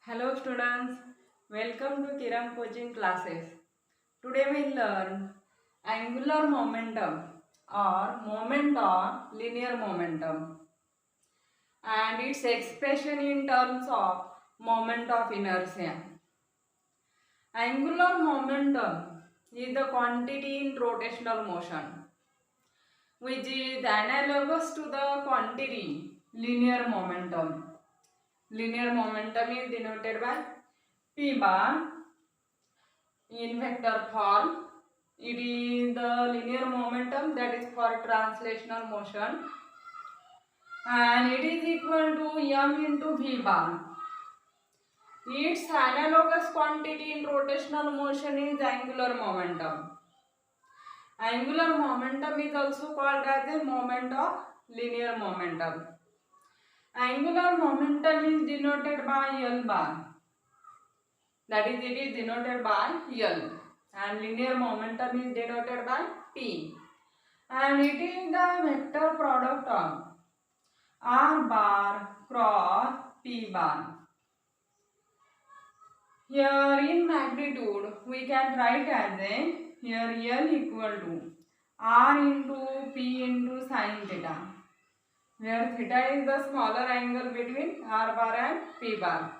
Hello students, welcome to Kiran coaching classes. Today we learn angular momentum or moment of linear momentum and its expression in terms of moment of inertia. Angular momentum is the quantity in rotational motion which is analogous to the quantity linear momentum. Linear momentum is denoted by P bar in vector form. It is the linear momentum that is for translational motion and it is equal to m into v bar. Its analogous quantity in rotational motion is angular momentum. Angular momentum is also called as a moment of linear momentum. Angular momentum is denoted by L bar. That is, it is denoted by L. And linear momentum is denoted by P, and it is the vector product of R bar cross P bar. Here in magnitude we can write as a, here L equal to R into P into sin theta, where theta is the smaller angle between R bar and P bar.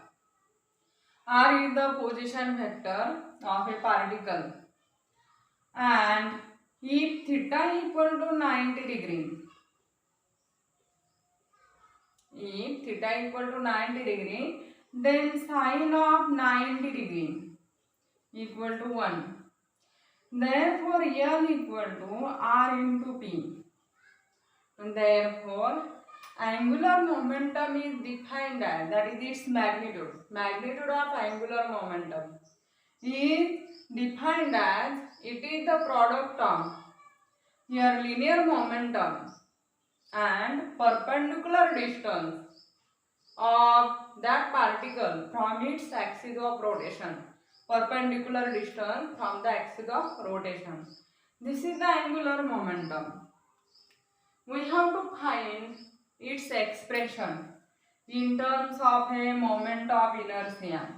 R is the position vector of a particle, and if theta equal to 90 degree, if theta equal to 90 degree, then sine of 90 degree equal to 1. Therefore, L equal to R into P. And therefore, angular momentum is defined as, that is its magnitude. Magnitude of angular momentum is defined as, it is the product of your linear momentum and perpendicular distance of that particle from its axis of rotation. Perpendicular distance from the axis of rotation. This is the angular momentum. We have to find its expression in terms of a moment of inertia.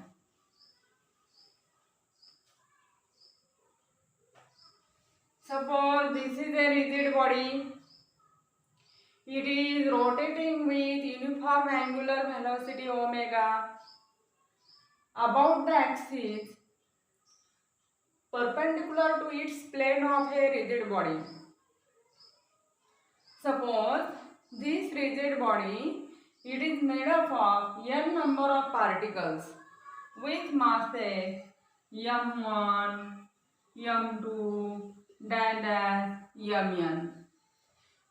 Suppose this is a rigid body. It is rotating with uniform angular velocity omega about the axis perpendicular to its plane of a rigid body. Suppose this rigid body, it is made up of n number of particles with masses m1, m2, dash mn.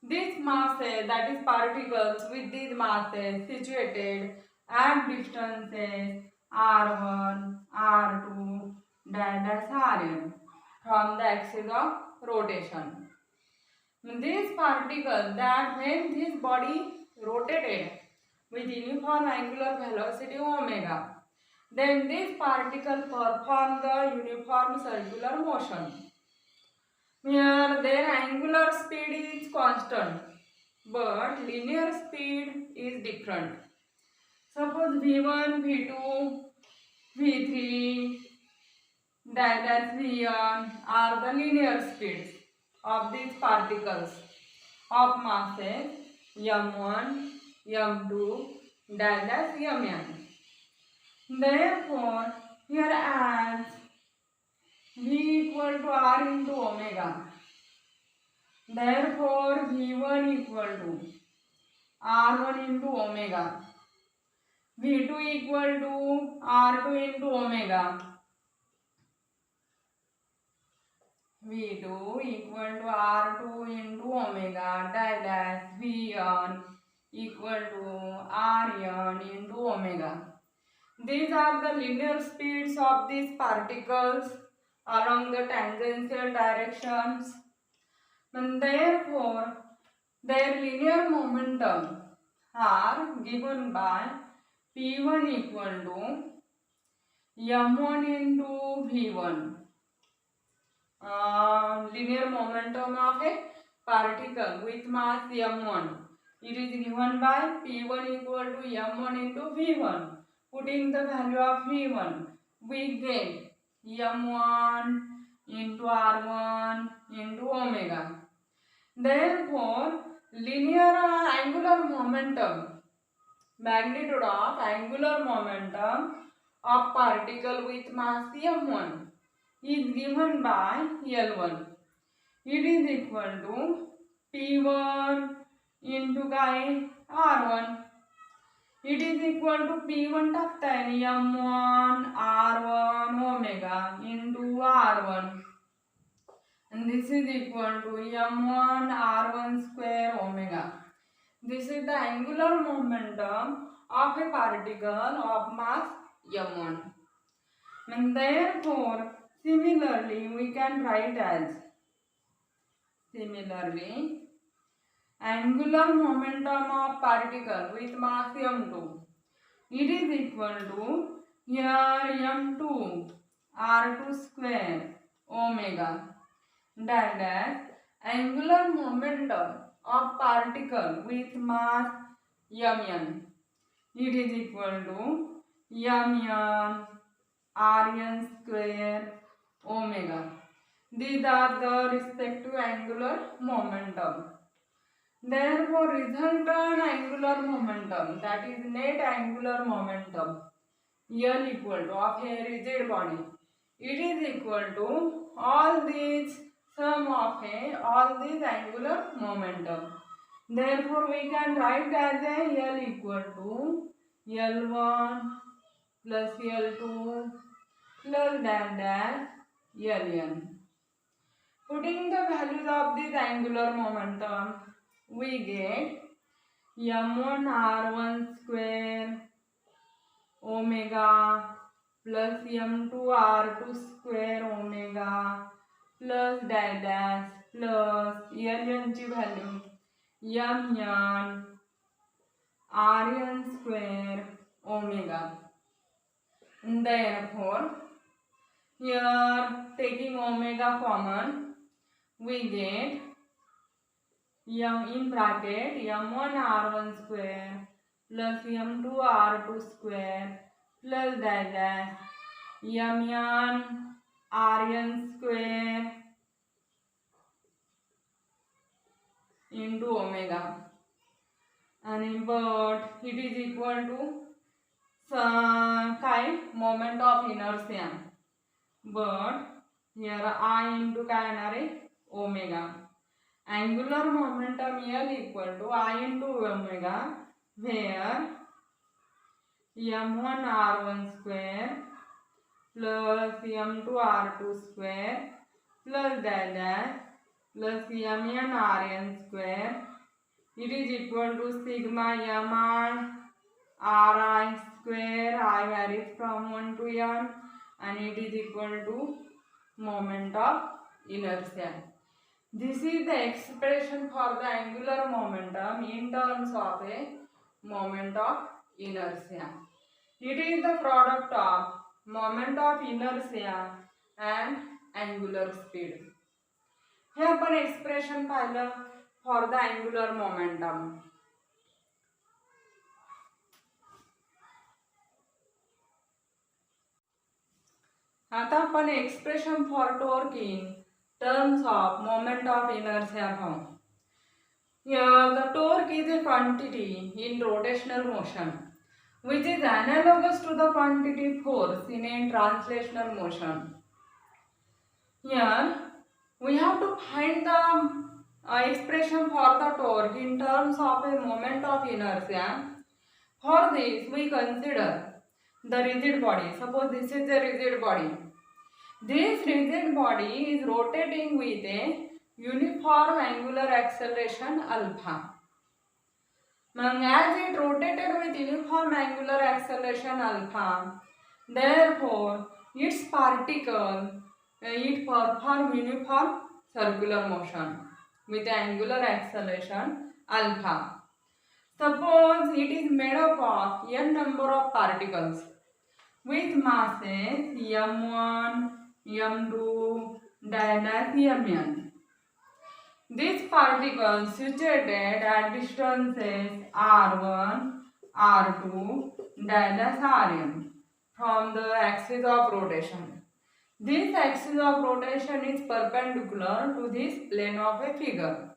These masses, that is particles with these masses situated at distances r1, r2, dash rn from the axis of rotation. These particles, that when this body rotated with uniform angular velocity omega, then this particle perform the uniform circular motion. Here their angular speed is constant, but linear speed is different. Suppose v1, v2, v3, dash v1 are the linear speeds of these particles of masses m1, m2, dash mn. Therefore, here as v equal to r into omega, therefore v1 equal to r1 into omega, v2 equal to r2 into omega, v2 equal to r2 into omega, dash v1 equal to rn into omega. These are the linear speeds of these particles along the tangential directions, and therefore their linear momentum are given by P1 equal to m1 into v1. Linear momentum of a particle with mass m1. It is given by P1 equal to m1 into v1. Putting the value of V1, we get m1 into r1 into omega. Therefore, linear angular momentum, magnitude of angular momentum of particle with mass m1 is given by L1. It is equal to P1 into R1. It is equal to P1 टाकता है m1 r1 omega into r1, and this is equal to m1 r1 square omega. This is the angular momentum of a particle of mass m1. And therefore, similarly, we can write as angular momentum of particle with mass m2. It is equal to here m2 r2 square omega. That is angular momentum of particle with mass mn. It is equal to mn rn square omega. These are the respective angular momentum. Therefore, resultant angular momentum, that is net angular momentum, L equal to of a rigid body. It is equal to all these sum of all these angular momentum. Therefore, we can write as a L equal to L1 plus L2 plus dash Ln. Putting the values of this angular momentum, we get m1 r1 square omega plus m2 r2 square omega plus dash plus Ln ची value mn rn square omega. Therefore, here taking omega common, we get in bracket m1 r1 square plus m2 r2 square plus dash mn rn square into omega, and but it is equal to moment of inertia, but here I into omega. Angular momentum L equal to I into omega, where m1 r1 square plus m2 r2 square plus dash plus mn rn square, it is equal to sigma mr ri square. I varies from 1 to n, and it is equal to moment of inertia. This is the expression for the angular momentum in terms of a moment of inertia. It is the product of moment of inertia and angular speed. हे आपण expression पाहिलं for the angular momentum. आता आपण expression for torque in terms of moment of inertia form. Here the torque is a quantity in rotational motion which is analogous to the quantity force in a translational motion. Here we have to find the expression for the torque in terms of a moment of inertia. For this we consider the rigid body. Suppose this is a rigid body. This rigid body is rotating with a uniform angular acceleration alpha. As it rotated with uniform angular acceleration alpha, therefore its particle it perform uniform circular motion with angular acceleration alpha. Suppose it is made up of n number of particles with masses m1, m2, dash mn. These particles situated at distances r1, r2, dash Rm from the axis of rotation. This axis of rotation is perpendicular to this plane of a figure.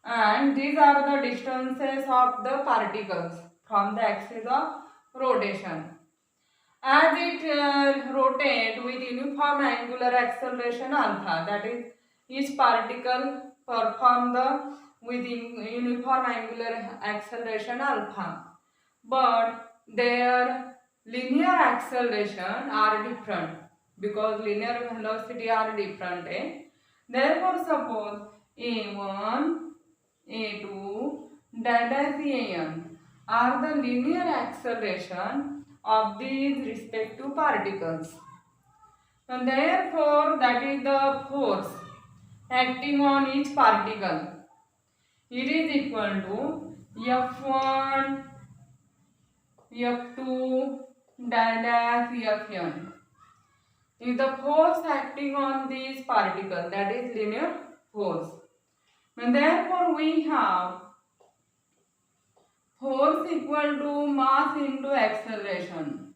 And these are the distances of the particles from the axis of rotation. As it rotates with uniform angular acceleration alpha, that is, each particle perform the with uniform angular acceleration alpha, but their linear acceleration are different because linear velocity are different. Therefore, suppose a1, a2, dash an are the linear acceleration of these respective particles. And therefore, that is the force acting on each particle. It is equal to F1, F2, dash Fn. Is the force acting on these particles, that is linear force. And therefore, we have force equal to mass into acceleration.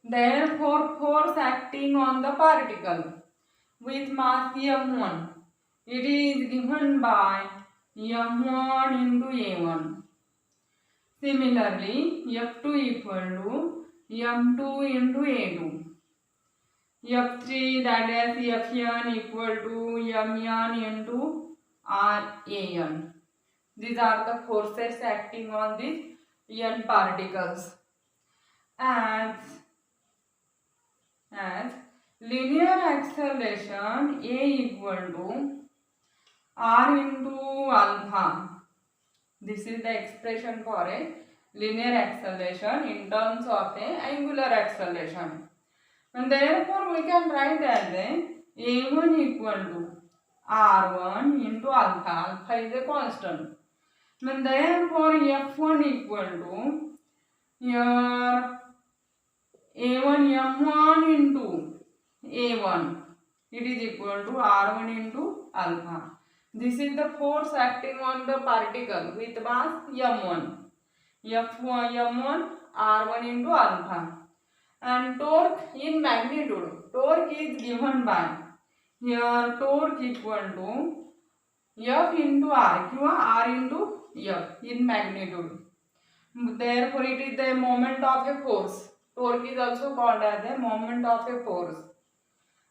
Therefore, force acting on the particle with mass m1, it is given by m1 into a1. Similarly, f2 equal to m2 into a2. f3, that is fn, equal to mn into ran. These are the forces acting on these n particles. As linear acceleration a equal to r into alpha. This is the expression for a linear acceleration in terms of a angular acceleration. And therefore, we can write as a1 equal to r1 into alpha. Alpha is a constant. And therefore, f1 equal to here a1 m1 into a1. It is equal to r1 into alpha. This is the force acting on the particle with mass m1. F1 m1 r1 into alpha. And torque in magnitude. Torque is given by here torque equal to F into R, R into F in magnitude. Therefore, it is the moment of a force. Torque is also called as the moment of a force.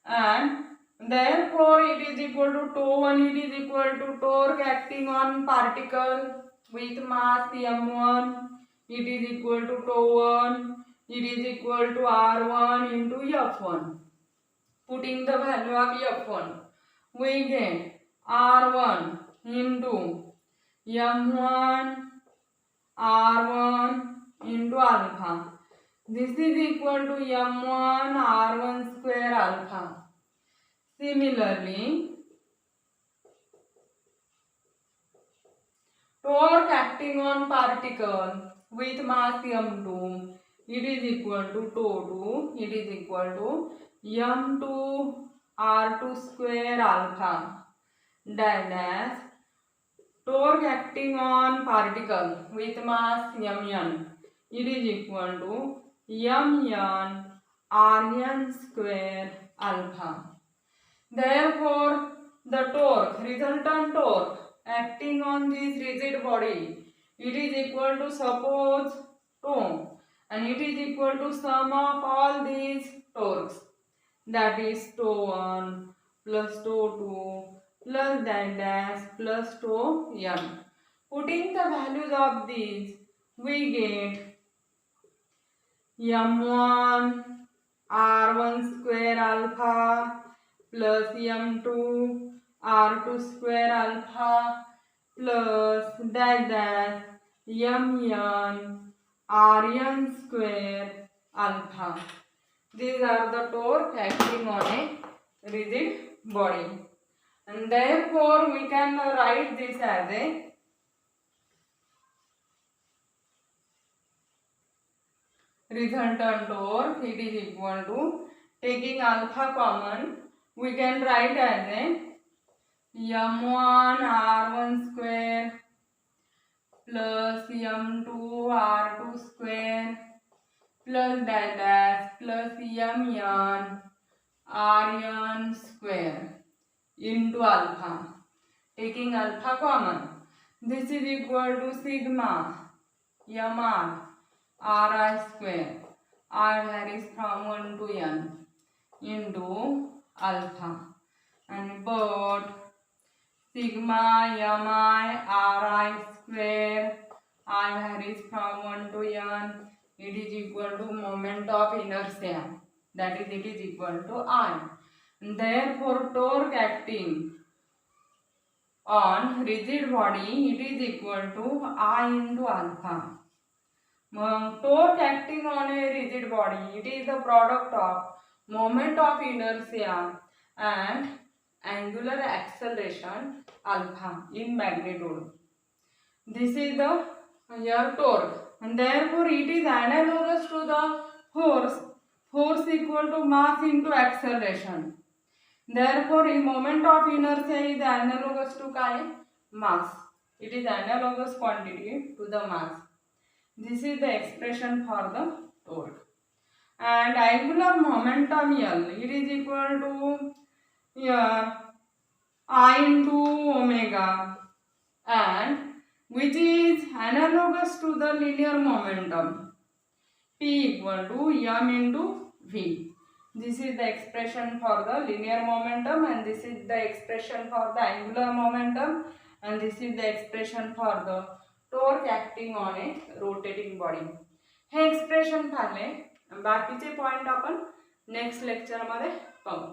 And therefore, it is equal to τ1, it is equal to torque acting on particle with mass m1. It is equal to τ1. It is equal to r1 into f1. Putting the value of f1, we get r1 into m1 r1 into alpha. This is equal to m1 r1 square alpha. Similarly, torque acting on particle with mass m2, it is equal to τ2, it is equal to m2 r2 square alpha dash torque acting on particle with mass mn, it is equal to mn rn square alpha. Therefore, the torque, resultant torque acting on this rigid body, it is equal to suppose τ, and it is equal to sum of all these torques, that is τ1 plus τ2 plus dash plus τn. Putting the values of these, we get m1 r1 square alpha plus m2 r2 square alpha plus dash mn rn square alpha. These are the torque acting on a rigid body. And therefore, we can write this as a resultant torque. It is equal to, taking alpha common, we can write as a m1 r1 square plus m2r2 square plus dash dash plus mn rn square into alpha. Taking alpha common, this is equal to sigma mr ri square. R varies from 1 to n into alpha, and put sigma mi ri square. R varies from 1 to n. It is equal to moment of inertia, that is it is equal to I. Therefore torque acting on rigid body, it is equal to I into alpha. Torque acting on a rigid body, it is the product of moment of inertia and angular acceleration alpha in magnitude. This is the here torque, and therefore it is analogous to the force equal to mass into acceleration. Therefore a moment of inertia is analogous to mass. It is analogous quantity to the mass. This is the expression for the torque. And angular momentum L, it is equal to I into omega, and which is analogous to the linear momentum, P equal to m into v. This is the expression for the linear momentum, and this is the expression for the angular momentum, and this is the expression for the torque acting on a rotating body. हे expression पाहिले, बाकीचे point आपण next lecture मध्ये पाहू.